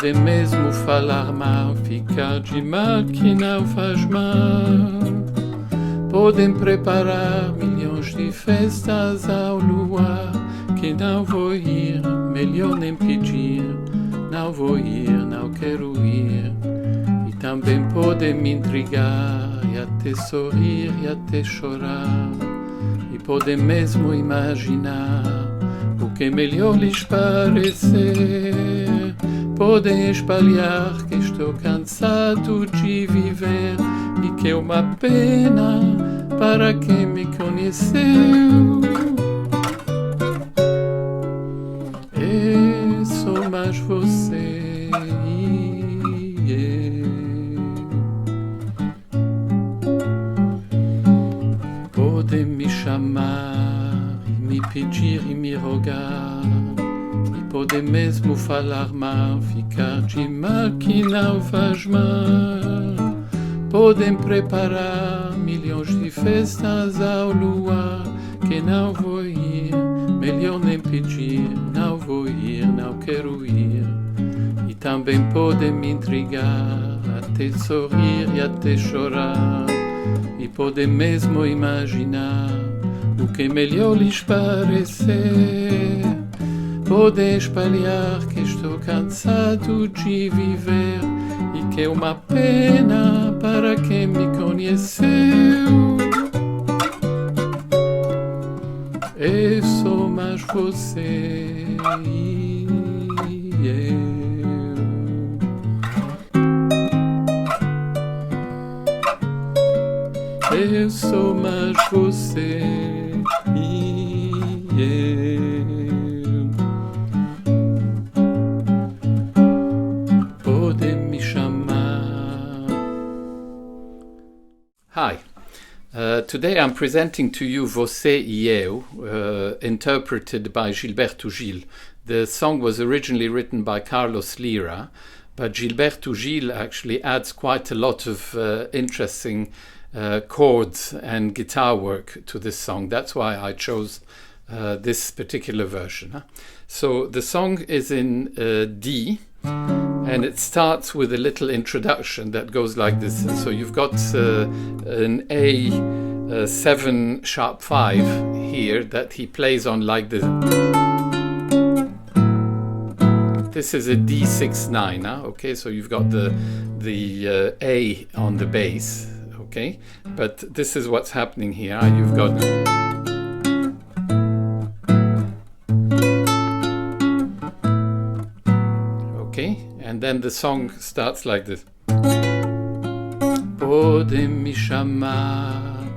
pode mesmo falar mal, ficar de mal que não faz mal. Podem preparar milhões de festas ao luar, que não vou ir, melhor nem pedir. Não vou ir, não quero ir. E também podem me intrigar, e até sorrir, e até chorar. E podem mesmo imaginar o que melhor lhes parecer. Podem espalhar que estou cansado de viver e que é uma pena para quem me conheceu. É só mais você e eu. Podem me chamar e me pedir e me rogar. Podem mesmo falar mal, ficar de mal que não faz mal. Podem preparar milhões de festas ao luar, que não vou ir, melhor nem pedir. Não vou ir, não quero ir. E também podem me intrigar, até sorrir e até chorar. E podem mesmo imaginar o que melhor lhes parecer. Podem espalhar que estou cansado de viver e que é uma pena para quem me conheceu. É só mais você e eu. É só mais você e eu. Hi, today I'm presenting to you Voce e eu, interpreted by Gilberto Gil. The song was originally written by Carlos Lira, but Gilberto Gil actually adds quite a lot of interesting chords and guitar work to this song. That's why I chose this particular version. So the song is in D, and it starts with a little introduction that goes like this. So you've got an A7 sharp 5 here that he plays on like this. This is a D6-9, okay? So you've got the A on the bass, okay? But this is what's happening here. You've got... And then the song starts like this. Podem me chamar.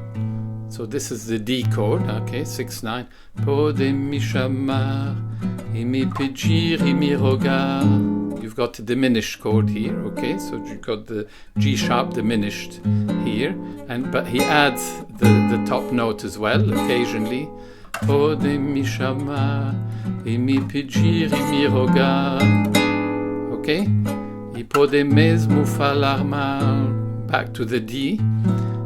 So this is the D chord, okay, 6-9. Podem me chamar e me pedir e me rogar. You've got a diminished chord here, okay, so you've got the G sharp diminished here, but he adds the top note as well, occasionally. Podem me chamar e me pedir e me rogar. Okay? E pode mesmo falar mal. Back to the D.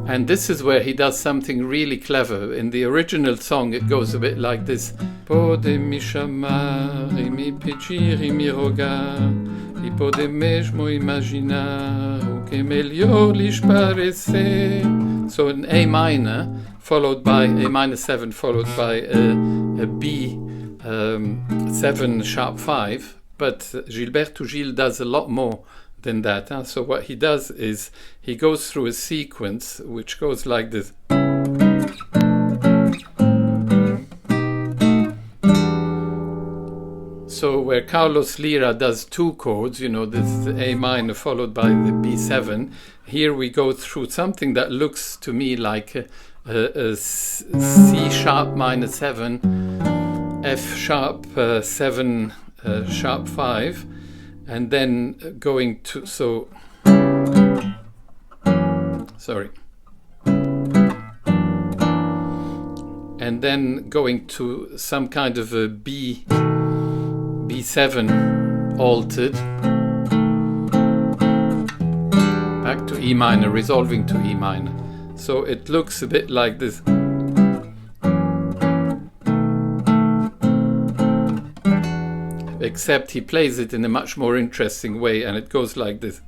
And this is where he does something really clever. In the original song it goes a bit like this. Pode me chamar e me pedir e me rogar. E pode mesmo imaginar o que melhor lhes parecer. So an A minor followed by A minor 7 followed by a B 7 sharp 5. But Gilberto Gil does a lot more than that. So what he does is he goes through a sequence which goes like this. So where Carlos Lira does two chords, you know, this A minor followed by the B7, here we go through something that looks to me like a C sharp minor 7, F sharp 7, sharp 5, and then going to, and then going to some kind of a B7 altered, back to E minor, resolving to E minor. So it looks a bit like this. except he plays it in a much more interesting way, and it goes like this.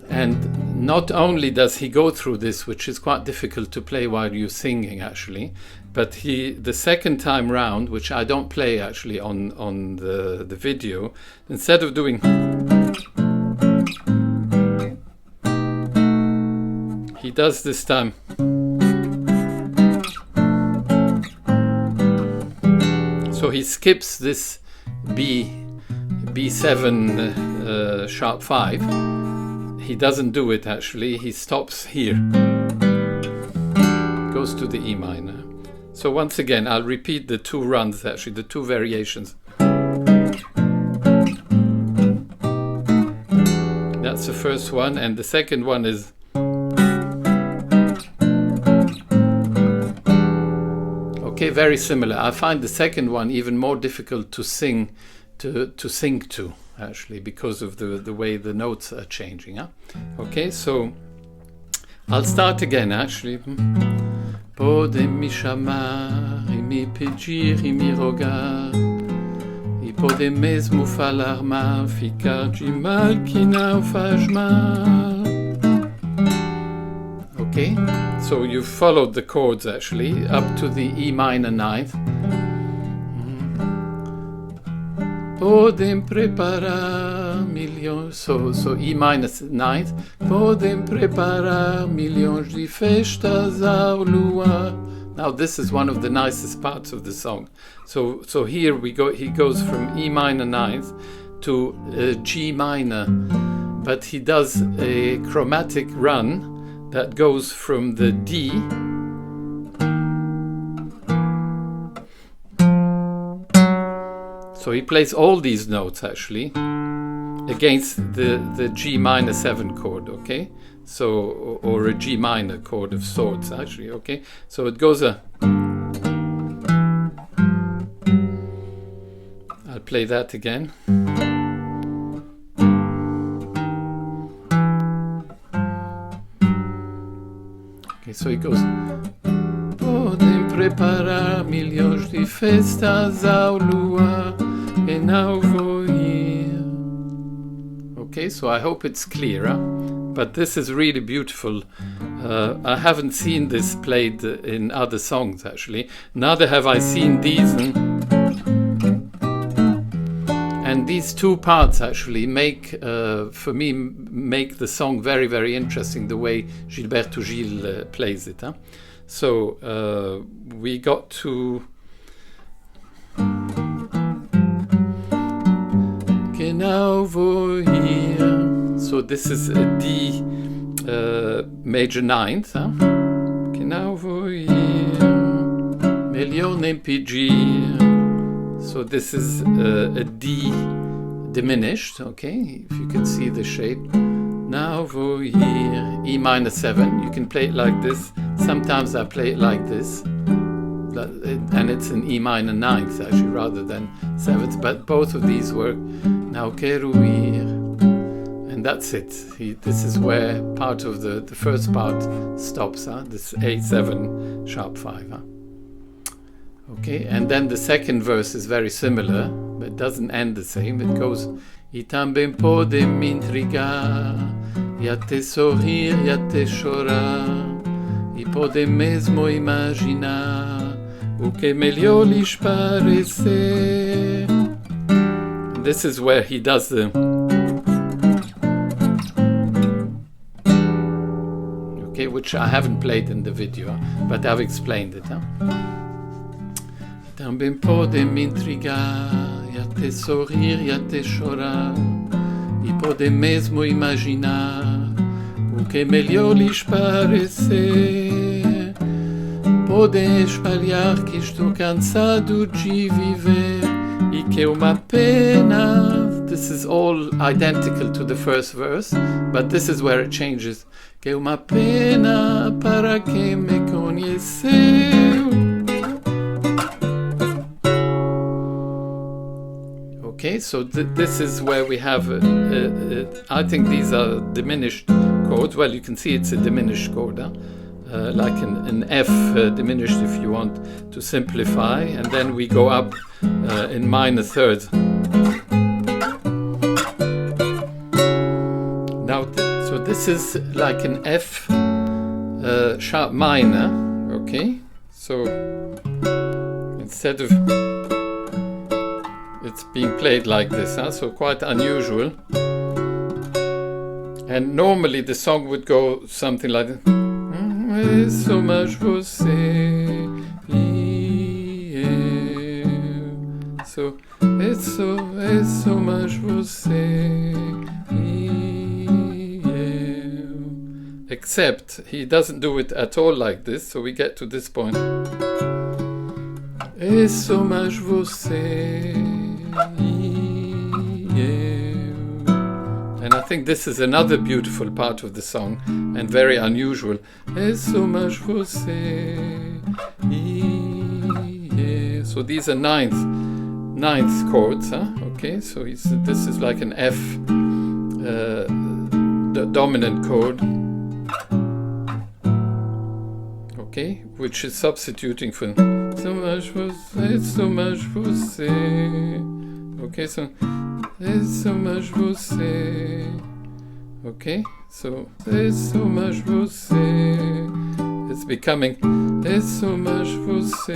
And not only does he go through this, which is quite difficult to play while you're singing actually, but the second time round, which I don't play actually on the video, instead of doing, he does this time. So he skips this B7 sharp 5. He doesn't do it actually, he stops here. Goes to the E minor. So once again, I'll repeat the two runs actually, the two variations. That's the first one, and the second one is. Okay, very similar. I find the second one even more difficult to sing to actually, because of the way the notes are changing. Huh? Okay, so I'll start again actually. Podem-mi chamar e me pedir e me rogar, e podem mesmo falar mal, ficar de mal que não faz mal. Okay, so you've followed the chords actually up to the E minor ninth. Podem preparar milhões, so E minor ninth. Podem preparar milhões de festas ao luar. Now this is one of the nicest parts of the song. So here we go. He goes from E minor ninth to G minor, but he does a chromatic run that goes from the D so he plays all these notes actually against the G minor 7 chord, okay? So, or a G minor chord of sorts actually, okay? So it goes I'll play that again. Okay, so it goes. Podem preparar milhões de festas ao luar e não vou ir. Okay, so I hope it's clearer, but this is really beautiful. I haven't seen this played in other songs actually. Neither have I seen these. And these two parts actually for me, make the song very, very interesting, the way Gilberto Gil plays it. Huh? So we got to Que não vou ir. So this is a D major ninth. Huh? Que não vou ir, melhor nem pedir. So this is a D diminished, okay, if you can see the shape. Now vou ir, E minor 7, you can play it like this. Sometimes I play it like this, and it's an E minor 9th actually rather than 7th, but both of these work. Now quero ir, and that's it. This is where part of the first part stops, huh? This A7 sharp 5. Huh? Okay, and then the second verse is very similar, but it doesn't end the same. It goes E também pode me intrigar, e até sorrir, e até chorar, e pode mesmo imaginar o que melhor lhes parecer. This is where he does the. Okay, which I haven't played in the video, but I've explained it. Huh? Também pode me intrigar, e até sorrir, e até chorar, e pode mesmo imaginar o que melhor lhes parecer. Podem espalhar que estou cansado de viver, e que é uma pena. This is all identical to the first verse, but this is where it changes. Que é uma pena para quem me conheceu. Okay, so this is where we have, I think these are diminished chords. Well, you can see it's a diminished chord. Huh? like an F diminished if you want to simplify, and then we go up in minor thirds. Now, so this is like an F sharp minor, okay? So instead of it's being played like this, huh? So quite unusual. And normally the song would go something like this. So much Voce. So it's so much Voce. Except he doesn't do it at all like this, so we get to this point. Et so much Voce. And I think this is another beautiful part of the song and very unusual. Et so much Voce. So these are ninth chords, huh? Okay, so this is like an F the dominant chord. Okay, which is substituting for so much Voce, so much Voce. Okay, so it's so much Voce. Okay, so it's so much Voce. It's becoming it's so much Voce.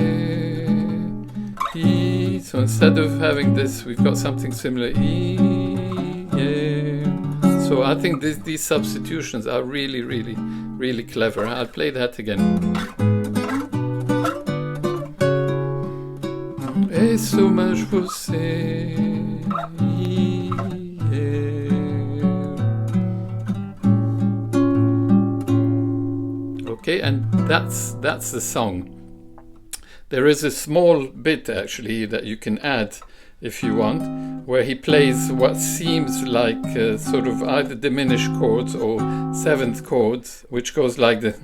E. So instead of having this, we've got something similar. E. So I think these substitutions are really, really, really clever. I'll play that again. Et so much Voce. Okay, and that's the song. There is a small bit actually that you can add if you want, where he plays what seems like sort of either diminished chords or seventh chords, which goes like this.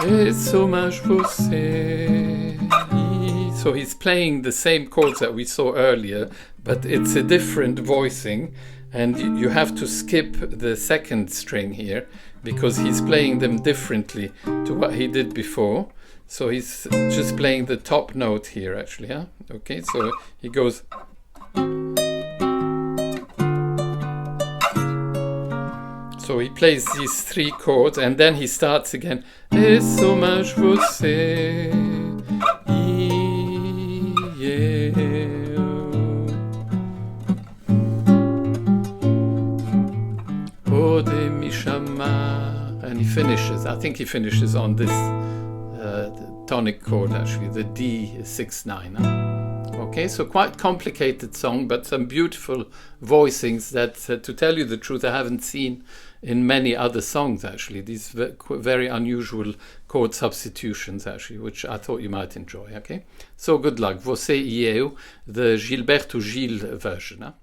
It's so much Voce. So he's playing the same chords that we saw earlier, but it's a different voicing, and you have to skip the second string here because he's playing them differently to what he did before. So he's just playing the top note here actually, huh? Okay, so he goes. So he plays these three chords and then he starts again. Et so much Voce. And he finishes, I think he finishes on this tonic chord actually, the D 6/9. Okay, so quite complicated song, but some beautiful voicings that, to tell you the truth, I haven't seen in many other songs actually. These very unusual chord substitutions actually, which I thought you might enjoy. Okay, so good luck. Voce e eu, the Gilberto Gil version. Huh?